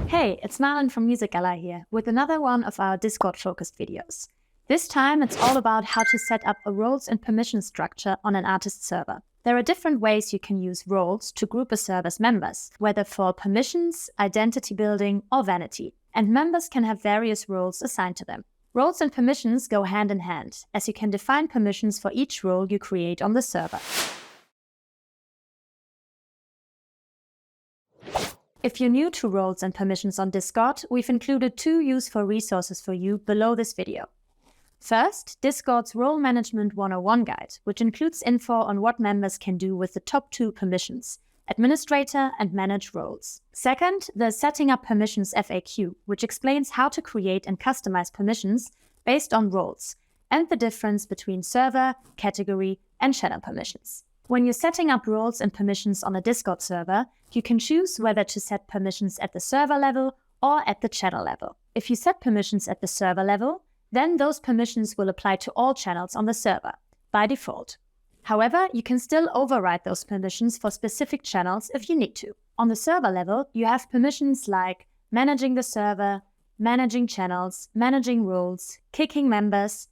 Hey, it's Marlon from Music Ally here with another one of our Discord-focused videos. This time it's all about how to set up a roles and permission structure on an artist server. There are different ways you can use roles to group a server's members, whether for permissions, identity building, or vanity, and members can have various roles assigned to them. Roles and permissions go hand in hand, as you can define permissions for each role you create on the server. If you're new to roles and permissions on Discord, we've included 2 useful resources for you below this video. First, Discord's Role Management 101 guide, which includes info on what members can do with the top 2 permissions, Administrator and Manage Roles. Second, the Setting Up Permissions FAQ, which explains how to create and customize permissions based on roles, and the difference between server, category, and channel permissions. When you're setting up roles and permissions on a Discord server, you can choose whether to set permissions at the server level or at the channel level. If you set permissions at the server level, then those permissions will apply to all channels on the server, by default. However, you can still override those permissions for specific channels if you need to. On the server level, you have permissions like managing the server, managing channels, managing roles, kicking members,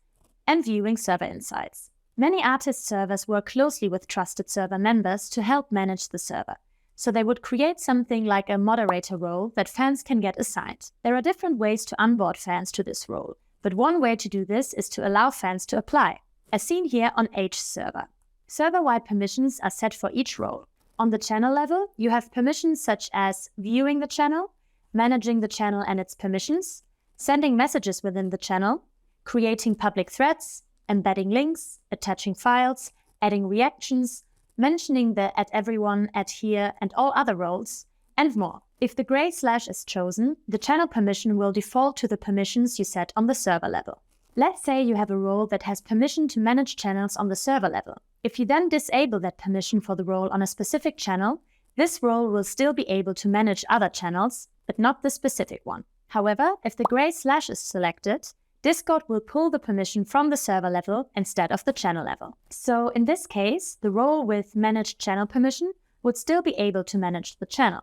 and viewing server insights. Many artist servers work closely with trusted server members to help manage the server, so they would create something like a moderator role that fans can get assigned. There are different ways to onboard fans to this role, but one way to do this is to allow fans to apply, as seen here on H server. Server-wide permissions are set for each role. On the channel level, you have permissions such as viewing the channel, managing the channel and its permissions, sending messages within the channel, creating public threads, embedding links, attaching files, adding reactions, mentioning the @everyone, @here, and all other roles, and more. If the gray slash is chosen, the channel permission will default to the permissions you set on the server level. Let's say you have a role that has permission to manage channels on the server level. If you then disable that permission for the role on a specific channel, this role will still be able to manage other channels, but not the specific one. However, if the gray slash is selected, Discord will pull the permission from the server level instead of the channel level. So in this case, the role with managed channel permission would still be able to manage the channel,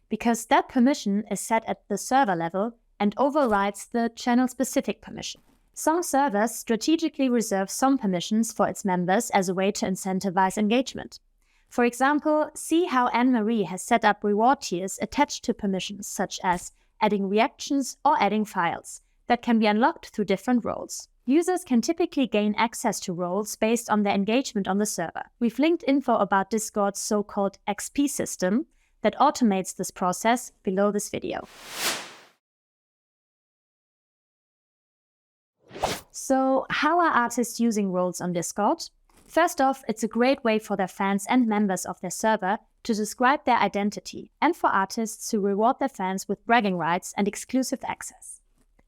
because that permission is set at the server level and overrides the channel-specific permission. Some servers strategically reserve some permissions for its members as a way to incentivize engagement. For example, see how Anne-Marie has set up reward tiers attached to permissions such as adding reactions or adding files that can be unlocked through different roles. Users can typically gain access to roles based on their engagement on the server. We've linked info about Discord's so-called XP system that automates this process below this video. So, how are artists using roles on Discord? First off, it's a great way for their fans and members of their server to describe their identity, and for artists to reward their fans with bragging rights and exclusive access.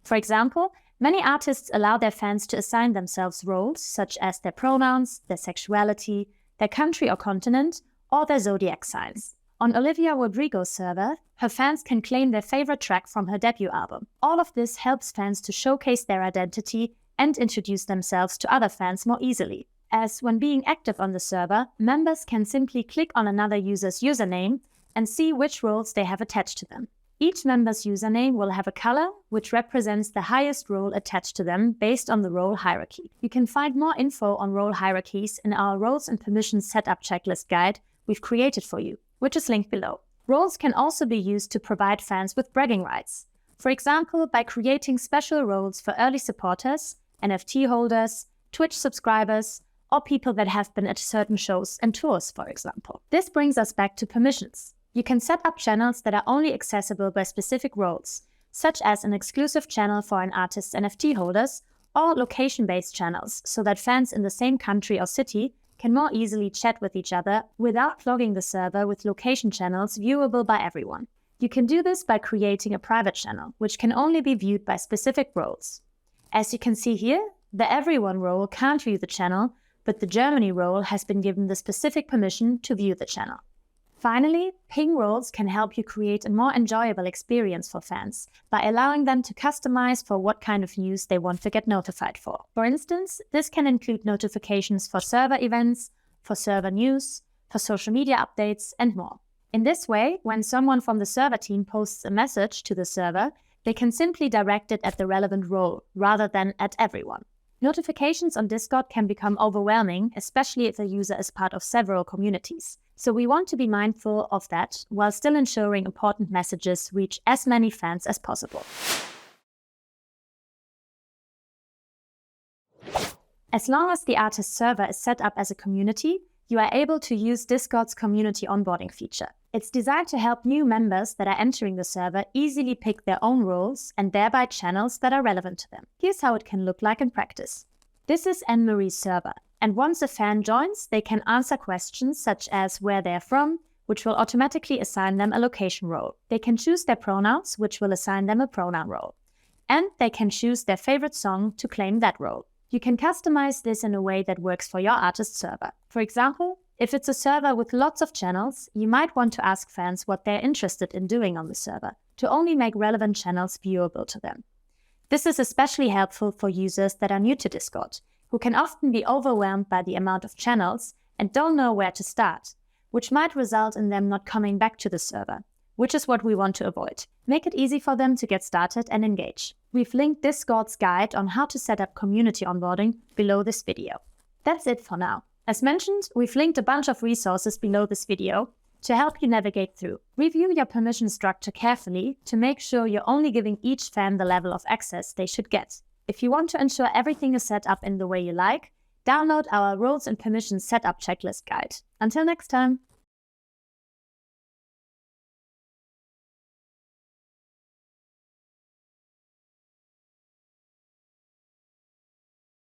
For example, many artists allow their fans to assign themselves roles such as their pronouns, their sexuality, their country or continent, or their zodiac signs. On Olivia Rodrigo's server, her fans can claim their favorite track from her debut album. All of this helps fans to showcase their identity and introduce themselves to other fans more easily, as when being active on the server, members can simply click on another user's username and see which roles they have attached to them. Each member's username will have a color which represents the highest role attached to them based on the role hierarchy. You can find more info on role hierarchies in our Roles and Permissions Setup Checklist guide we've created for you, which is linked below. Roles can also be used to provide fans with bragging rights. For example, by creating special roles for early supporters, NFT holders, Twitch subscribers, or people that have been at certain shows and tours, for example. This brings us back to permissions. You can set up channels that are only accessible by specific roles, such as an exclusive channel for an artist's NFT holders, or location-based channels, so that fans in the same country or city can more easily chat with each other without clogging the server with location channels viewable by everyone. You can do this by creating a private channel, which can only be viewed by specific roles. As you can see here, the Everyone role can't view the channel, but the Germany role has been given the specific permission to view the channel. Finally, ping roles can help you create a more enjoyable experience for fans by allowing them to customize for what kind of news they want to get notified for. For instance, this can include notifications for server events, for server news, for social media updates, and more. In this way, when someone from the server team posts a message to the server, they can simply direct it at the relevant role rather than at everyone. Notifications on Discord can become overwhelming, especially if a user is part of several communities. So we want to be mindful of that while still ensuring important messages reach as many fans as possible. As long as the artist server is set up as a community, you are able to use Discord's community onboarding feature. It's designed to help new members that are entering the server easily pick their own roles and thereby channels that are relevant to them. Here's how it can look like in practice. This is Anne-Marie's server, and once a fan joins, they can answer questions such as where they're from, which will automatically assign them a location role. They can choose their pronouns, which will assign them a pronoun role. And they can choose their favorite song to claim that role. You can customize this in a way that works for your artist server. For example, if it's a server with lots of channels, you might want to ask fans what they're interested in doing on the server, to only make relevant channels viewable to them. This is especially helpful for users that are new to Discord, who can often be overwhelmed by the amount of channels and don't know where to start, which might result in them not coming back to the server, which is what we want to avoid. Make it easy for them to get started and engage. We've linked Discord's guide on how to set up community onboarding below this video. That's it for now. As mentioned, we've linked a bunch of resources below this video to help you navigate through. Review your permission structure carefully to make sure you're only giving each fan the level of access they should get. If you want to ensure everything is set up in the way you like, download our Roles and Permissions Setup Checklist guide. Until next time!